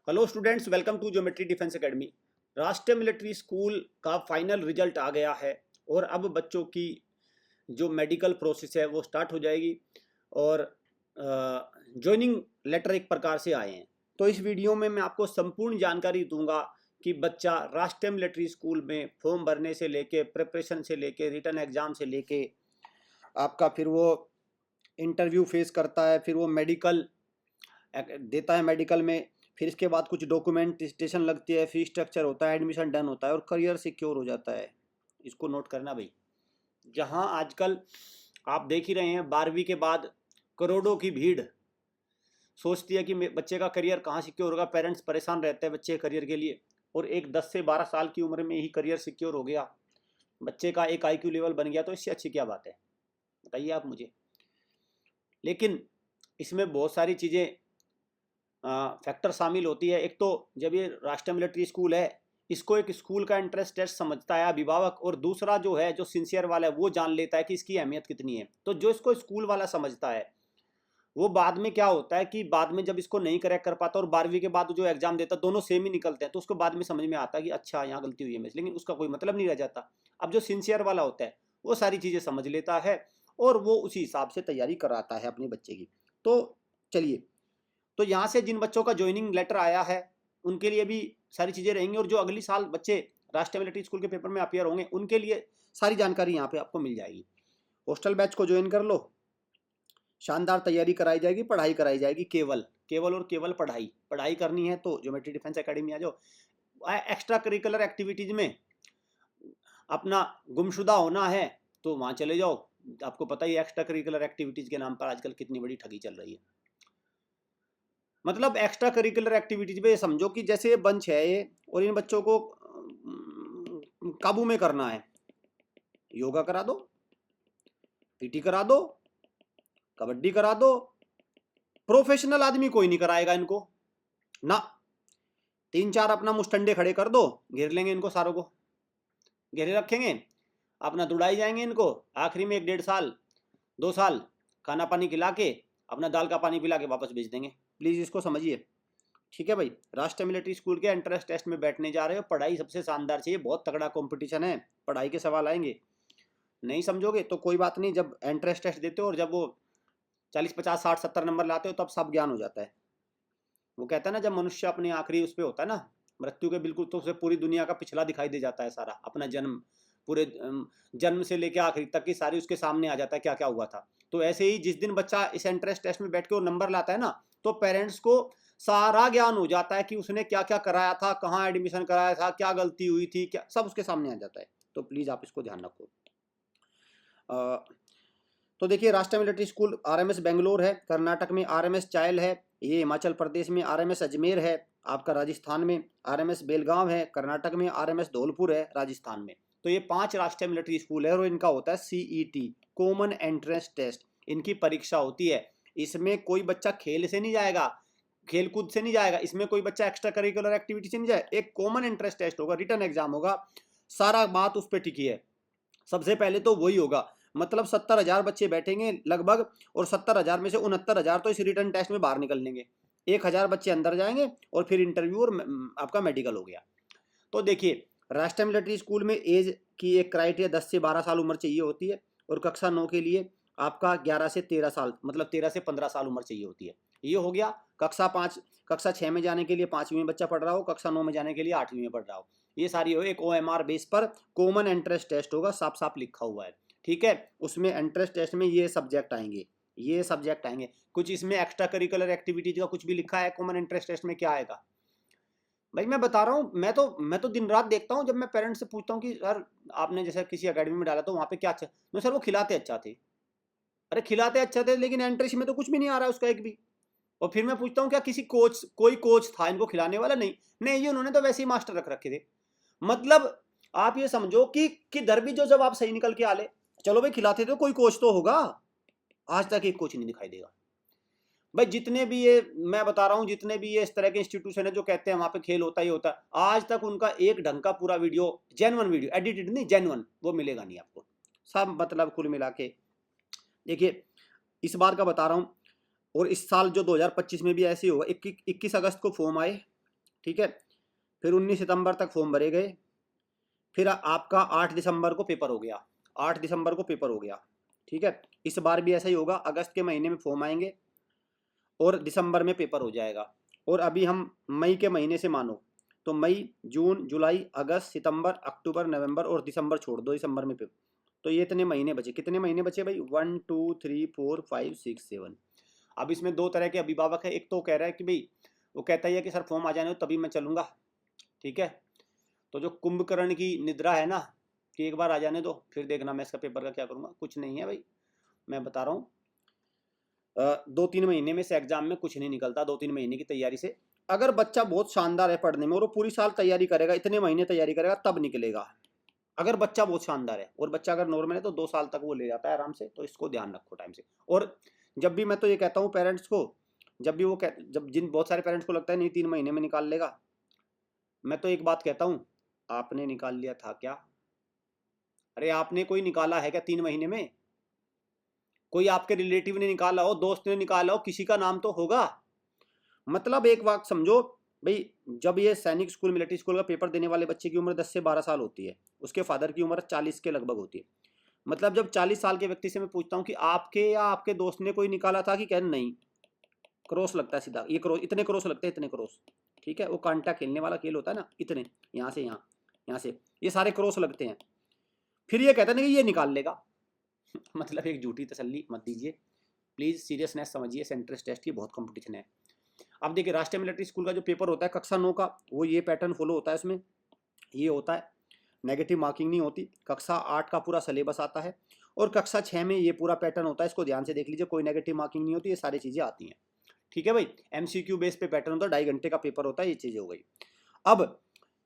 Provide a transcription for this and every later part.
Hello students, welcome to geometry defence academy. Rashtriya military school का final result आ गया है और अब बच्चों की जो मेडिकल प्रोसेस है वो स्टार्ट हो जाएगी और ज्वाइनिंग लेटर एक प्रकार से आए हैं। तो इस वीडियो में मैं आपको संपूर्ण जानकारी दूंगा कि बच्चा राष्ट्रीय मिलिट्री स्कूल में फॉर्म भरने से लेके प्रिपरेशन से लेके रिटर्न एग्जाम से लेके आपका फिर वो इंटरव्यू फेस करता है, फिर वो मेडिकल देता है, मेडिकल में फिर इसके बाद कुछ डॉक्यूमेंटेशन लगती है, फी स्ट्रक्चर होता है, एडमिशन डन होता है और करियर सिक्योर हो जाता है। इसको नोट करना भाई। जहां आजकल आप देख ही रहे हैं 12वीं के बाद करोड़ों की भीड़ सोचती है कि बच्चे का करियर कहाँ सिक्योर होगा। पेरेंट्स परेशान रहते हैं बच्चे के करियर के लिए, और एक 10 से 12 साल की उम्र में ही करियर सिक्योर हो गया, बच्चे का एक IQ लेवल बन गया, तो इससे अच्छी क्या बात है, बताइए आप मुझे। लेकिन इसमें बहुत सारी चीज़ें फैक्टर शामिल होती है। एक तो जब ये राष्ट्रीय मिलिट्री स्कूल है, इसको एक स्कूल का इंट्रेंस टेस्ट समझता है अभिभावक, और दूसरा जो है जो सिंसियर वाला है वो जान लेता है कि इसकी अहमियत कितनी है। तो जो इसको स्कूल वाला समझता है वो बाद में क्या होता है कि बाद में जब इसको नहीं करेक्ट कर पाता और 12वीं के बाद जो एग्जाम देता है दोनों सेम ही निकलते हैं, तो उसको बाद में समझ में आता है कि अच्छा यहाँ गलती हुई है मेरी, लेकिन उसका कोई मतलब नहीं रह जाता। अब जो सिंसियर वाला होता है वो सारी चीज़ें समझ लेता है और वो उसी हिसाब से तैयारी कराता है अपने बच्चे की। तो चलिए, तो यहाँ से जिन बच्चों का ज्वाइनिंग लेटर आया है उनके लिए भी सारी चीज़ें रहेंगी, और जो अगली साल बच्चे राष्ट्रीय मिलिट्री स्कूल के पेपर में अपियर होंगे उनके लिए सारी जानकारी यहाँ पे आपको मिल जाएगी। हॉस्टल बैच को ज्वाइन कर लो, शानदार तैयारी कराई जाएगी, पढ़ाई कराई जाएगी, केवल केवल और केवल पढ़ाई करनी है तो ज्योमेट्री डिफेंस एकेडमी आ जाओ। एक्स्ट्रा करिकुलर एक्टिविटीज़ में अपना गुमशुदा होना है तो वहाँ चले जाओ। आपको पता ही एक्स्ट्रा करिकुलर एक्टिविटीज़ के नाम पर आजकल कितनी बड़ी ठगी चल रही है। मतलब एक्स्ट्रा करिकुलर एक्टिविटीज में समझो कि जैसे ये बंच है ये, और इन बच्चों को काबू में करना है। योगा करा दो, PT करा दो, कबड्डी करा दो। प्रोफेशनल आदमी कोई नहीं कराएगा इनको ना। 3-4 अपना मुस्टंडे खड़े कर दो, घेर लेंगे इनको, सारों को घेरे रखेंगे, अपना दुड़ाई जाएंगे इनको। आखिरी में 1-1.5 साल 2 साल खाना पानी खिला के अपना दाल का पानी पिला के वापस भेज देंगे। प्लीज़ इसको समझिए, ठीक है भाई। राष्ट्रीय मिलिट्री स्कूल के एंट्रेंस टेस्ट में बैठने जा रहे हो, पढ़ाई सबसे शानदार चाहिए, बहुत तगड़ा कंपटीशन है, पढ़ाई के सवाल आएंगे। नहीं समझोगे तो कोई बात नहीं, जब एंट्रेंस टेस्ट देते हो और जब वो 40, 50, 60, 70 नंबर लाते हो तब सब ज्ञान हो जाता है। वो कहता है ना, जब मनुष्य अपने आखिरी उस पर होता है ना, मृत्यु के बिल्कुल, तो उसे पूरी दुनिया का पिछला दिखाई दे जाता है सारा, अपना जन्म, पूरे जन्म से लेकर आखिरी तक की सारी उसके सामने आ जाता है, क्या क्या हुआ था। तो ऐसे ही जिस दिन बच्चा इस एंट्रेंस टेस्ट में बैठ के वो नंबर लाता है ना, तो पेरेंट्स को सारा ज्ञान हो जाता है कि उसने क्या क्या कराया था, कहाँ एडमिशन कराया था, क्या गलती हुई थी, क्या सब उसके सामने आ जाता है। तो प्लीज़ आप इसको ध्यान रखो। तो देखिए, राष्ट्रीय मिलिट्री स्कूल RMS बेंगलोर है, कर्नाटक में RMS चायल है, ये हिमाचल प्रदेश में RMS अजमेर है, आपका राजस्थान में RMS बेलगांव है, कर्नाटक में RMS धौलपुर है, राजस्थान में। तो ये 5 राष्ट्रीय मिलिट्री स्कूल है और इनका होता है CET, कॉमन एंट्रेंस टेस्ट, इनकी परीक्षा होती है। इसमें कोई बच्चा खेल से नहीं जाएगा, खेल कूद से नहीं जाएगा, इसमें कोई बच्चा एक्स्ट्रा करिकुलर एक्टिविटी से नहीं जाए, एक कॉमन एंट्रेंस टेस्ट होगा, रिटर्न एग्जाम होगा, सारा बात उस पर टिकी है। सबसे पहले तो वही होगा, मतलब 70,000 बच्चे बैठेंगे लगभग, और 70,000 में से 69,000 तो इस रिटर्न टेस्ट में बाहर निकल लेंगे, 1,000 बच्चे अंदर जाएंगे और फिर इंटरव्यू और आपका मेडिकल हो गया। तो देखिए, राष्ट्रीय मिलिट्री स्कूल में एज की एक क्राइटेरिया 10 से 12 साल उम्र चाहिए होती है, और कक्षा 9 के लिए आपका 11 से 13 साल, मतलब 13 से 15 साल उम्र चाहिए होती है। ये हो गया। कक्षा 6 में जाने के लिए 5वीं में बच्चा पढ़ रहा हो, कक्षा 9 में जाने के लिए 8वीं में पढ़ रहा हो, ये सारी हो। एक OMR बेस पर कॉमन एंट्रेंस टेस्ट होगा, साफ साफ लिखा हुआ है, ठीक है। उसमें एंट्रेंस टेस्ट में ये सब्जेक्ट आएंगे, कुछ इसमें एक्स्ट्रा करिकुलर एक्टिविटीज का कुछ भी लिखा है, कॉमन एंट्रेंस टेस्ट में क्या आएगा भाई, मैं बता रहा हूँ। मैं तो दिन रात देखता हूँ, जब मैं पेरेंट्स से पूछता हूँ कि सर आपने जैसे किसी एकेडमी में डाला तो वहाँ पे क्या अच्छा, मैं सर वो खिलाते अच्छा थे। अरे खिलाते अच्छा थे, लेकिन एंट्रेंस में तो कुछ भी नहीं आ रहा है उसका एक भी। और फिर मैं पूछता हूँ क्या कोई कोच था इनको खिलाने वाला? नहीं, ये उन्होंने तो वैसे ही मास्टर रख रखे थे। मतलब आप ये समझो कि डर भी जो, जब आप सही निकल के आले, चलो भाई खिलाते तो कोई कोच तो होगा, आज तक एक कोच नहीं दिखाई देगा भाई। जितने भी ये मैं बता रहा हूँ, जितने भी ये इस तरह के इंस्टीट्यूशन है जो कहते हैं वहां पे खेल होता ही होता है, आज तक उनका एक ढंग का पूरा वीडियो, जेन्युइन वीडियो, एडिटेड नहीं, जेन्युइन, वो मिलेगा नहीं आपको। सब मतलब कुल मिला के देखिए, इस बार का बता रहा हूँ, और इस साल जो 2025 में भी ऐसे ही होगा। 21 अगस्त को फॉर्म आए, ठीक है। फिर 19 सितंबर तक फॉर्म भरे गए। फिर आपका 8 दिसंबर को पेपर हो गया, 8 दिसंबर को पेपर हो गया, ठीक है। इस बार भी ऐसा ही होगा, अगस्त के महीने में फॉर्म आएंगे और दिसंबर में पेपर हो जाएगा। और अभी हम मई के महीने से मानो तो मई, जून, जुलाई, अगस्त, सितंबर, अक्टूबर, नवंबर और दिसंबर छोड़ दो, दिसंबर में पेपर। तो ये इतने महीने बचे। कितने महीने बचे भाई? 1 2 3 4 5 6 7। अब इसमें दो तरह के अभिभावक है। एक तो कह रहा है कि भाई, वो कहता ही है कि सर फॉर्म आ जाने दो तभी मैं चलूंगा, ठीक है। तो जो कुंभकर्ण की निद्रा है ना, कि एक बार आ जाने दो फिर देखना मैं इसका पेपर का क्या करूंगा, कुछ नहीं है भाई, मैं बता रहा हूँ। 2-3 महीने में से एग्जाम में कुछ नहीं निकलता, 2-3 महीने की तैयारी से। अगर बच्चा बहुत शानदार है पढ़ने में और वो पूरी साल तैयारी करेगा, इतने महीने तैयारी करेगा, तब निकलेगा। अगर बच्चा बहुत शानदार है, और बच्चा अगर नॉर्मल है तो 2 साल तक वो ले जाता है आराम से। तो इसको ध्यान रखो टाइम से। और जब भी मैं तो ये कहता हूँ पेरेंट्स को, जब भी जब जिन बहुत सारे पेरेंट्स को लगता है नहीं 3 महीने में निकाल लेगा, मैं तो एक बात कहता हूँ, आपने निकाल लिया था क्या? अरे आपने कोई निकाला है क्या 3 महीने में? कोई आपके रिलेटिव ने निकाला हो, दोस्त ने निकाला हो, किसी का नाम तो होगा। मतलब एक बात समझो भाई, जब ये सैनिक स्कूल, मिलिट्री स्कूल का पेपर देने वाले बच्चे की उम्र 10 से 12 साल होती है, उसके फादर की उम्र 40 के लगभग होती है। मतलब जब 40 साल के व्यक्ति से मैं पूछता हूँ कि आपके या आपके दोस्त ने कोई निकाला था, कि कह नहीं, क्रॉस लगता है सीधा, ये क्रॉस, इतने क्रॉस लगते हैं, इतने क्रॉस, ठीक है। वो कांटा खेलने वाला खेल होता है ना, इतने, यहाँ से यहाँ, यहाँ से, ये सारे क्रॉस लगते हैं। फिर ये कहते हैं कि ये निकाल लेगा। मतलब एक झूठी तसल्ली मत दीजिए प्लीज़, सीरियसनेस समझिए, सेंट्रस टेस्ट की बहुत कंपटीशन है। अब देखिए, राष्ट्रीय मिलिट्री स्कूल का जो पेपर होता है कक्षा 9 का, वो ये पैटर्न फॉलो होता है। इसमें ये होता है, नेगेटिव मार्किंग नहीं होती। कक्षा 8 का पूरा सिलेबस आता है और कक्षा 6 में ये पूरा पैटर्न होता है। इसको ध्यान से देख लीजिए, कोई नेगेटिव मार्किंग नहीं होती, ये सारी चीज़ें आती हैं, ठीक है भाई। MCQ बेस पे पैटर्न होता है, 2.5 घंटे का पेपर होता है, ये चीज़ें हो गई। अब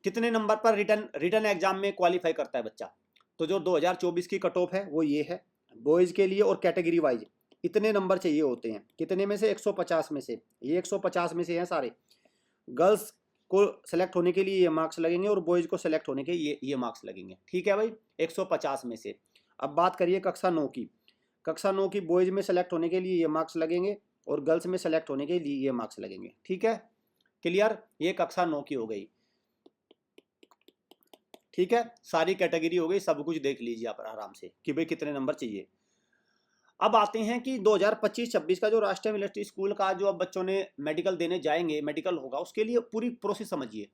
कितने नंबर पर रिटर्न एग्जाम में क्वालिफाई करता है बच्चा? तो जो 2024 की कट ऑफ है वो ये है, बॉयज़ के लिए और कैटेगरी वाइज इतने नंबर चाहिए होते हैं। कितने में से? 150 में से। ये 150 में से हैं सारे। गर्ल्स को सेलेक्ट होने के लिए ये मार्क्स लगेंगे और बॉयज़ को सेलेक्ट होने के ये मार्क्स लगेंगे, ठीक है भाई, 150 में से। अब बात करिए कक्षा 9 की। कक्षा 9 की बॉयज़ में सेलेक्ट होने के लिए ये मार्क्स लगेंगे और गर्ल्स में सेलेक्ट होने के लिए ये मार्क्स लगेंगे, ठीक है। क्लियर? ये कक्षा 9 की हो गई, ठीक है। सारी कैटेगरी हो गई, सब कुछ देख लीजिए आप आराम से कि भाई कितने नंबर चाहिए। अब आते हैं कि 2025-26 का जो राष्ट्रीय मिलिट्री स्कूल का जो अब बच्चों ने मेडिकल देने जाएंगे, मेडिकल होगा, उसके लिए पूरी प्रोसेस समझिए।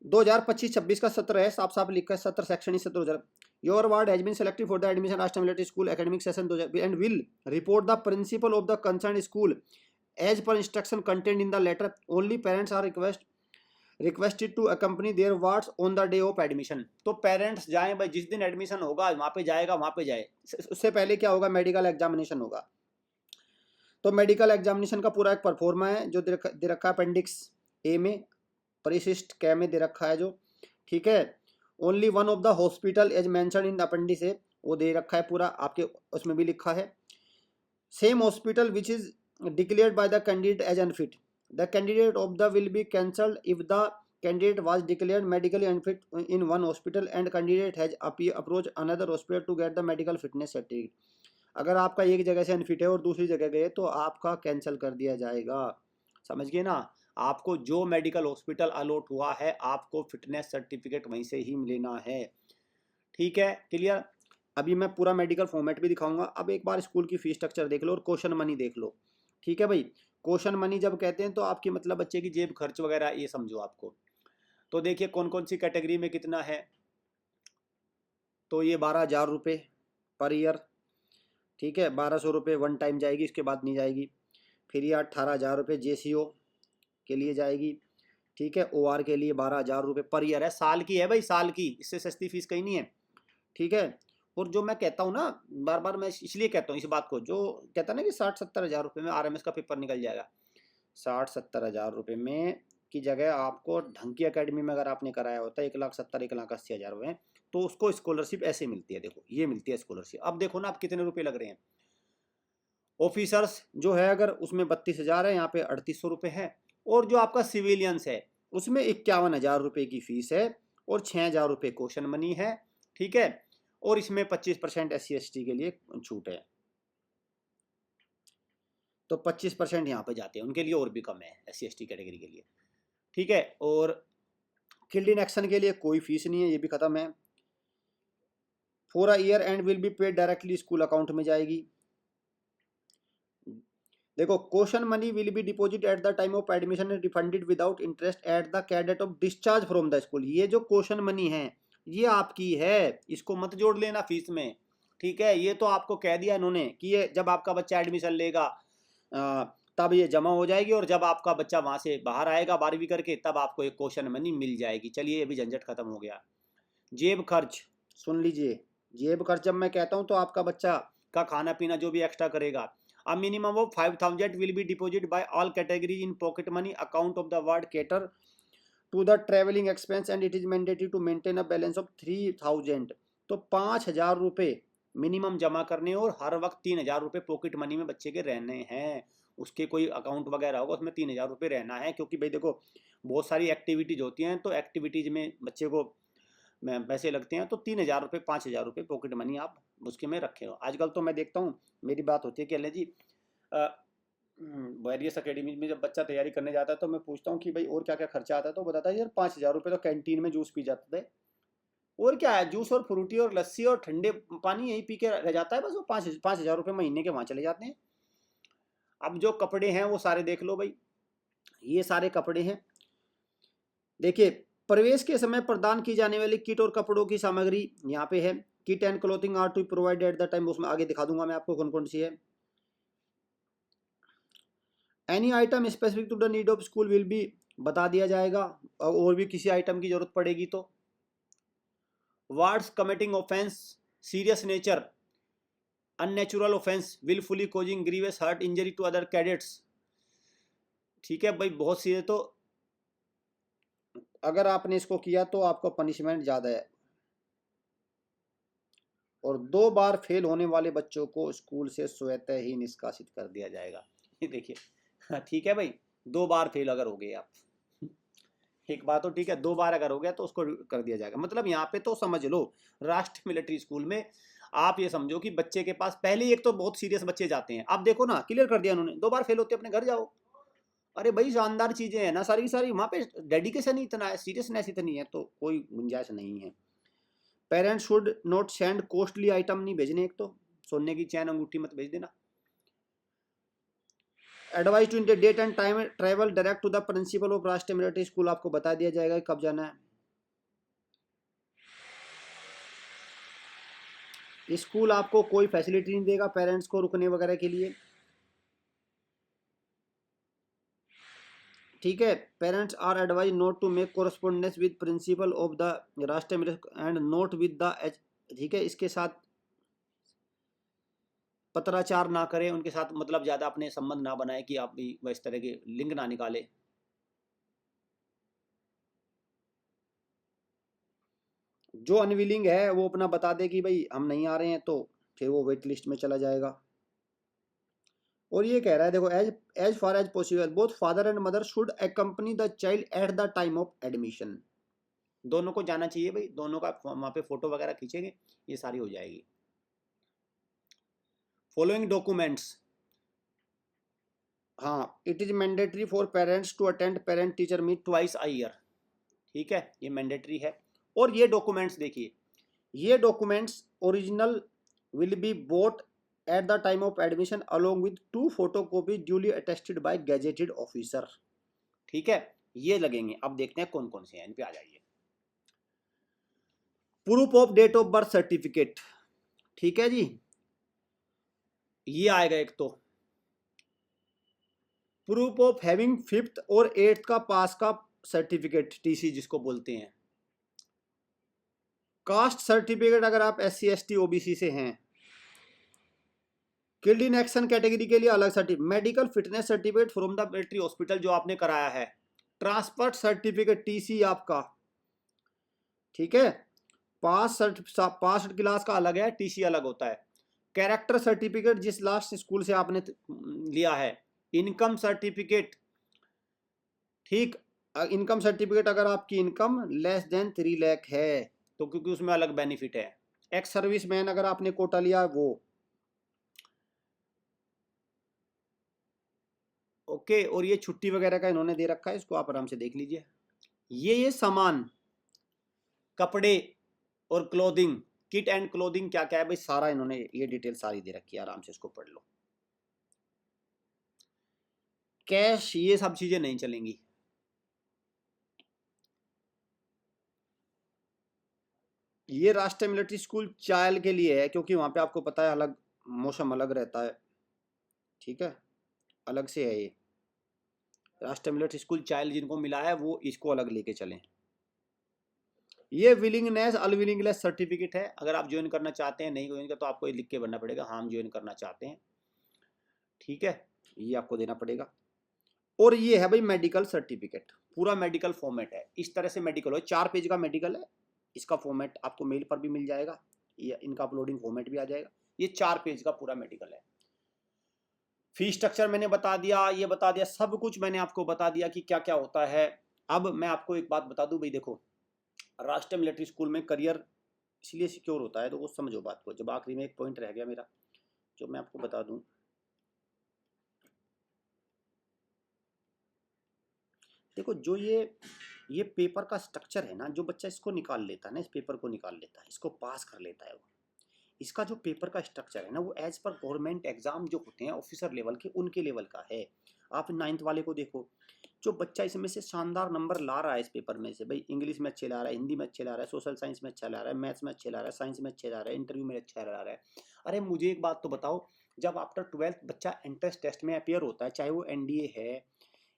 2025-26 का सत्र है, साफ साफ लिखा है, सत्र शैक्षणिक सत्र 2000। Your ward has been selected for the admission Rashtriya military school academic session 2000 and will report the principal of the concern school as per instruction content in the letter. Only parents are requested to accompany their wards on the day of admission. तो parents जाएं भाई, जिस दिन admission होगा वहाँ पे जाएगा, वहाँ पे जाए। उससे पहले क्या होगा? मेडिकल एग्जामिनेशन होगा। तो मेडिकल एग्जामिनेशन का पूरा एक परफॉर्मा है जो दे रखा है अपेंडिक्स ए में, परिशिष्ट कै में दे रखा है जो, ठीक है। Only one of the hospital as mention in the appendix A, वो दे रखा है पूरा, आपके उसमें भी लिखा है। Same hospital which is declared by the candidate as unfit, the candidate of the will be cancelled if the candidate was declared medically unfit in one hospital and candidate has approached another hospital to get the medical fitness certificate। अगर आपका एक जगह से unfit है और दूसरी जगह गए तो आपका कैंसिल कर दिया जाएगा, समझ गए ना। आपको जो मेडिकल हॉस्पिटल अलॉट हुआ है आपको फिटनेस सर्टिफिकेट वहीं से ही लेना है, ठीक है। क्लियर? अभी मैं पूरा मेडिकल फॉर्मेट भी दिखाऊंगा। अब एक बार स्कूल की फीस स्ट्रक्चर देख लो और क्वेश्चन मनी देख लो, ठीक है भाई। क्वेश्चन मनी जब कहते हैं तो आपकी मतलब बच्चे की जेब खर्च वगैरह ये समझो आपको। तो देखिए कौन कौन सी कैटेगरी में कितना है। तो ये 12,000 रुपये पर ईयर, ठीक है। 1200 रुपये वन टाइम जाएगी, इसके बाद नहीं जाएगी। फिर ये 18,000 रुपये JCO के लिए जाएगी, ठीक है। OR के लिए 12,000 रुपये पर ईयर है, साल की है भाई, साल की, इससे सस्ती फीस कहीं नहीं है, ठीक है। और जो मैं कहता हूँ ना, बार बार मैं इसलिए कहता हूँ इस बात को, जो कहता है ना कि 60-70 हज़ार रुपये में RMS का पेपर निकल जाएगा। 60-70 हज़ार रुपये में की जगह आपको ढंग की अकेडमी में अगर आपने कराया होता है 1,70,000 1,80,000 रुपये, तो उसको स्कॉलरशिप ऐसे मिलती है, देखो ये मिलती है स्कॉलरशिप। अब देखो ना आप कितने रुपये लग रहे हैं। ऑफिसर्स जो है अगर उसमें 32,000 है, यहाँ पे 3,800 रुपये है। और जो आपका सिविलियंस है उसमें 51,000 रुपये की फीस है और 6,000 रुपये क्वेश्चन मनी है, ठीक है। और इसमें 25% SC/ST के लिए छूट है, तो 25% यहाँ पे जाते हैं, उनके लिए और भी कम है SC/ST कैटेगरी के लिए, ठीक है। और किल्ड इन एक्शन के लिए कोई फीस नहीं है, ये भी खत्म है। For a year and will be paid directly school account में जाएगी। देखो, question money will be deposit eight the time of admission and refunded without interest at the cadet of discharge from the school. ये जो question money है ये आपकी है, इसको मत जोड़ लेना फीस में, ठीक है। ये तो आपको कह दिया इन्होंने कि ये जब आपका बच्चा एडमिशन लेगा तब ये जमा हो जाएगी, और जब आपका बच्चा वहां से बाहर आएगा 12वीं करके तब आपको एक क्वेश्चन मनी मिल जाएगी। चलिए अभी झंझट खत्म हो गया। जेब खर्च सुन लीजिए। जेब खर्च जब मैं कहता हूँ तो आपका बच्चा का खाना पीना जो भी एक्स्ट्रा करेगा, a minimum of 5,000 will be deposited by all categories in pocket money account of the ward cater to the traveling expense and it is mandatory to maintain a balance of 3,000। तो 5,000 रुपये minimum जमा करने और हर वक्त 3,000 रुपये pocket money में बच्चे के रहने हैं। उसके कोई अकाउंट वगैरह होगा उसमें 3,000 रुपये रहना है, क्योंकि भाई देखो बहुत सारी एक्टिविटीज़ होती हैं, तो एक्टिविटीज़ में बच्चे को पैसे लगते हैं, तो 3,000 रुपये 5,000 रुपये पॉकेट मनी आप उसके में रखे हो। आजकल तो मैं देखता हूँ, मेरी बात होती है कि अल्ले जी वेरियस अकेडमी में जब बच्चा तैयारी करने जाता है तो मैं पूछता हूँ कि भाई और क्या क्या खर्चा आता है, तो बताता है यार 5,000 रुपये तो कैंटीन में जूस पी जाते थे, और क्या है जूस और फ्रूटी और लस्सी और ठंडे पानी यही पी के रह जाता है, बस वो 5,000 रुपये महीने के वहाँ चले जाते हैं। अब जो कपड़े हैं वो सारे देख लो भाई, ये सारे कपड़े हैं। देखिए, प्रवेश के समय प्रदान की जाने वाली किट और कपड़ों की सामग्री यहाँ पे है। Kit and clothing are to provide at the time, उसमें आगे दिखा दूंगा मैं आपको कौन कौन सी है। Any item specific to the need of school will be बता दिया जाएगा, और भी किसी आइटम की जरूरत पड़ेगी तो। Words committing offence serious nature unnatural offence wilfully causing grievous hurt injury to other cadets. ठीक है भाई, बहुत सी है, तो अगर आपने इसको किया तो आपको पनिशमेंट ज़्यादा है, और 2 बार फेल होने वाले बच्चों को स्कूल से स्वतः ही निष्कासित कर दिया जाएगा। ये देखिए, हाँ ठीक है भाई, 2 बार फेल अगर हो गए आप, एक बात तो ठीक है, 2 बार अगर हो गया तो उसको कर दिया जाएगा। मतलब यहाँ पे तो समझ लो राष्ट्रीय मिलिट्री स्कूल में आप ये समझो कि बच्चे के पास पहले एक तो बहुत सीरियस बच्चे जाते हैं, आप देखो ना क्लियर कर दिया उन्होंने, 2 बार फेल होते अपने घर जाओ। अरे भाई शानदार चीजें हैं ना सारी की सारी, वहाँ पे डेडिकेशन ही इतना है, सीरियसनेस इतनी है, तो कोई गुंजाइश नहीं है। Parents should not send costly item नहीं भेजने, एक तो सोने की चैन अंगूठी मत भेज देना। Advice to date and time travel direct to the principal of Rashtriya military school, आपको बता दिया जाएगा कब जाना है। स्कूल आपको कोई फैसिलिटी नहीं देगा पेरेंट्स को रुकने वगैरह के लिए, ठीक है। Parents are advise not to make correspondence with principal of the Rashtriya military and note with the, ठीक है, इसके साथ पत्राचार ना करें उनके साथ, मतलब ज़्यादा अपने संबंध ना बनाए कि आप भी इस तरह के लिंक ना निकाले। जो अनविलिंग है वो अपना बता दे कि भाई हम नहीं आ रहे हैं, तो फिर वो वेट लिस्ट में चला जाएगा। और ये कह रहा है देखो, as far as possible both father and mother should accompany the child at the time of admission. दोनों को जाना चाहिए भाई, दोनों का वहाँ पे फोटो वगैरह खींचेंगे, ये सारी हो जाएगी। फॉलोइंग डॉक्यूमेंट्स, हाँ, it is mandatory for parents to attend parent teacher meet twice a year, ठीक है, ये मैंडेटरी है। और ये डॉक्यूमेंट्स देखिए, ये documents original will be boat eight the time of admission along with 2 photocopy duly attested bye gazetted officer, ठीक है, ये लगेंगे। अब देखते हैं कौन कौन से हैं, इन पे आ जाइए। Proof of date of birth certificate, ठीक है जी, ये आएगा एक तो। प्रूफ ऑफ हैविंग 5th और 8th का पास का सर्टिफिकेट, टीसी जिसको बोलते हैं। कास्ट सर्टिफिकेट अगर आप SC ST OBC से हैं। किल्ड इन एक्शन कैटेगरी के लिए अलग certificate. Medical fitness certificate from the military hospital जो आपने कराया है। ट्रांसफर सर्टिफिकेट TC आपका, ठीक है। पास क्लास का अलग है, TC अलग होता है। कैरेक्टर सर्टिफिकेट जिस लास्ट स्कूल से आपने लिया है। इनकम सर्टिफिकेट, ठीक, इनकम सर्टिफिकेट अगर आपकी इनकम लेस देन 3 लाख है तो, क्योंकि उसमें अलग बेनिफिट है। एक्स सर्विस मैन अगर आपने कोटा लिया वो। ओके, और ये छुट्टी वगैरह का इन्होंने दे रखा है, इसको आप आराम से देख लीजिए। ये सामान, कपड़े और क्लोथिंग, किट एंड क्लोथिंग क्या क्या है भाई, सारा इन्होंने ये डिटेल सारी दे रखी है, आराम से इसको पढ़ लो। कैश ये सब चीजें नहीं चलेंगी। ये राष्ट्रीय मिलिट्री स्कूल चायल के लिए है, क्योंकि वहां पे आपको पता है अलग मौसम अलग रहता है, ठीक है, अलग से है ये। राष्ट्रीय मिलिट्री स्कूल चाइल्ड जिनको मिला है वो इसको अलग लेके चलें। ये विलिंगनेस अनविलिंगनेस सर्टिफिकेट है, अगर आप ज्वाइन करना चाहते हैं, नहीं ज्वाइन कर तो आपको ये लिख के भरना पड़ेगा, हाँ हम ज्वाइन करना चाहते हैं, ठीक है, ये आपको देना पड़ेगा। और ये है भाई मेडिकल सर्टिफिकेट, पूरा मेडिकल फॉर्मेट है, इस तरह से मेडिकल हो, 4 पेज का मेडिकल है, इसका फॉर्मेट आपको मेल पर भी मिल जाएगा, ये इनका अपलोडिंग फॉर्मेट भी आ जाएगा, ये 4 पेज का पूरा मेडिकल है। फी स्ट्रक्चर मैंने बता दिया, ये बता दिया, सब कुछ मैंने आपको बता दिया कि क्या क्या होता है। अब मैं आपको एक बात बता दूं भाई, देखो राष्ट्रीय मिलिट्री स्कूल में करियर इसलिए सिक्योर होता है, तो वो समझो बात को। जब आखिरी में एक पॉइंट रह गया मेरा जो मैं आपको बता दूं, देखो जो ये पेपर का स्ट्रक्चर है ना, जो बच्चा इसको निकाल लेता है ना, इस पेपर को निकाल लेता है, इसको पास कर लेता है वो, इसका जो पेपर का स्ट्रक्चर है ना, वो एज पर गवर्नमेंट एग्जाम जो होते हैं ऑफिसर लेवल के, उनके लेवल का है। आप 9th वाले को देखो, जो बच्चा इसमें से शानदार नंबर ला रहा है इस पेपर में से, भाई इंग्लिश में अच्छे ला रहा है, हिंदी में अच्छे ला रहा है, सोशल साइंस में अच्छा ला रहा है, मैथ्स में अच्छे ला रहा है, साइंस में अच्छे ला रहा है, इंटरव्यू में अच्छा ला रहा है। अरे मुझे एक बात तो बताओ, जब आफ्टर 12th बच्चा एंट्रेंस टेस्ट में अपेयर होता है, चाहे वो एनडीए है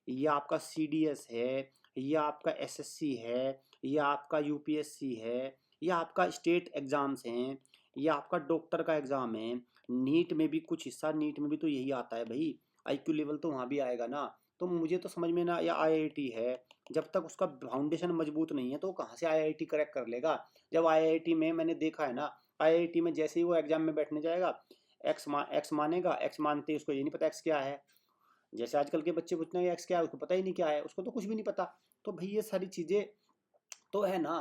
या आपका सीडीएस है या आपका एसएससी है या आपका यूपीएससी है या आपका स्टेट एग्जाम्स हैं या आपका डॉक्टर का एग्जाम है, नीट में भी कुछ हिस्सा, नीट में भी तो यही आता है भाई, आईक्यू लेवल तो वहाँ भी आएगा ना। तो मुझे तो समझ में ना, या आईआईटी है, जब तक उसका फाउंडेशन मजबूत नहीं है तो कहाँ से आईआईटी क्रैक कर लेगा। जब आईआईटी में मैंने देखा है ना, आईआईटी में जैसे ही वो एग्जाम में बैठने जाएगा, एक्स मानेगा, एक्स मानते ही उसको ये नहीं पता एक्स क्या है। जैसे आजकल के बच्चे पूछते हैं एक्स क्या है, उसको पता ही नहीं क्या है, उसको तो कुछ भी नहीं पता। तो भाई ये सारी चीज़ें तो है ना,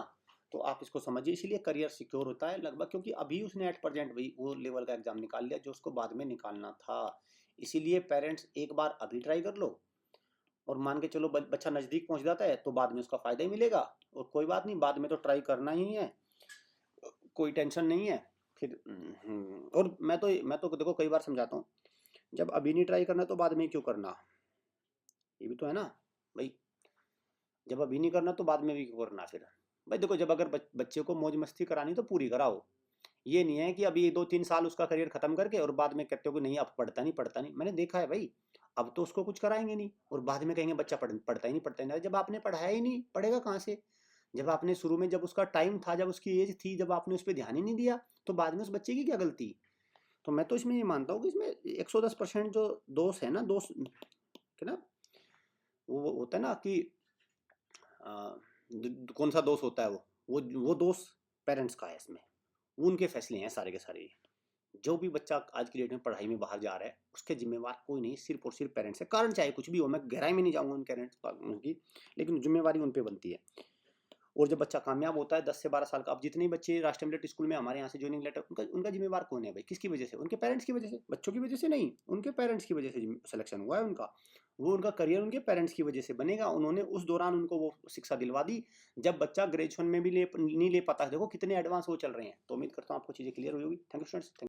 तो आप इसको समझिए, इसीलिए करियर सिक्योर होता है लगभग, क्योंकि अभी उसने एट प्रेजेंट भाई वो लेवल का एग्जाम निकाल लिया जो उसको बाद में निकालना था। इसीलिए पेरेंट्स एक बार अभी ट्राई कर लो, और मान के चलो बच्चा नज़दीक पहुंच जाता है तो बाद में उसका फ़ायदा ही मिलेगा, और कोई बात नहीं, बाद में तो ट्राई करना ही है, कोई टेंशन नहीं है फिर। और मैं तो देखो कई बार समझाता हूँ, जब अभी नहीं ट्राई करना तो बाद में क्यों करना, ये भी तो है ना भाई, जब अभी नहीं करना तो बाद में भी क्यों करना फिर। भाई देखो, जब अगर बच्चे को मौज मस्ती करानी तो पूरी कराओ, ये नहीं है कि अभी 2-3 साल उसका करियर खत्म करके और बाद में कहते हो कि नहीं अब पढ़ता नहीं पढ़ता नहीं। मैंने देखा है भाई, अब तो उसको कुछ कराएंगे नहीं और बाद में कहेंगे बच्चा पढ़ता ही नहीं पढ़ता ही नहीं। अरे जब आपने पढ़ाया ही नहीं, पढ़ेगा कहाँ से। जब आपने शुरू में, जब उसका टाइम था, जब उसकी एज थी, जब आपने उस पर ध्यान ही नहीं दिया, तो बाद में उस बच्चे की क्या गलती। तो मैं तो इसमें ये मानता हूँ कि इसमें 110% जो दोष है ना, दोष है ना, वो होता है ना कि कौन सा दोष होता है, वो दोष पेरेंट्स का है इसमें, वो उनके फैसले हैं सारे के सारे। जो भी बच्चा आज की डेट में पढ़ाई में बाहर जा रहा है उसके जिम्मेवार कोई नहीं, सिर्फ और सिर्फ पेरेंट्स है। कारण चाहे कुछ भी हो, मैं गहराई में नहीं जाऊंगा उन पेरेंट्स उनकी, लेकिन जिम्मेवारी उन पर बनती है। और जब बच्चा कामयाब होता है 10 से 12 साल का, अब जितने बच्चे राष्ट्रीय मिलिट्री स्कूल में हमारे यहाँ से ज्वाइनिंग लेटर, उनका उनका जिम्मेवार कौन है भाई, किसकी वजह से, उनके पेरेंट्स की वजह से, बच्चों की वजह से नहीं, उनके पेरेंट्स की वजह से सिलेक्शन हुआ है उनका। वो उनका करियर उनके पेरेंट्स की वजह से बनेगा, उन्होंने उस दौरान उनको वो शिक्षा दिलवा दी जब बच्चा ग्रेजुएशन में भी नहीं ले पाता है। देखो कितने एडवांस वो चल रहे हैं। तो उम्मीद करता हूँ आपको चीज़ें क्लियर हुई होगी। Thank you students.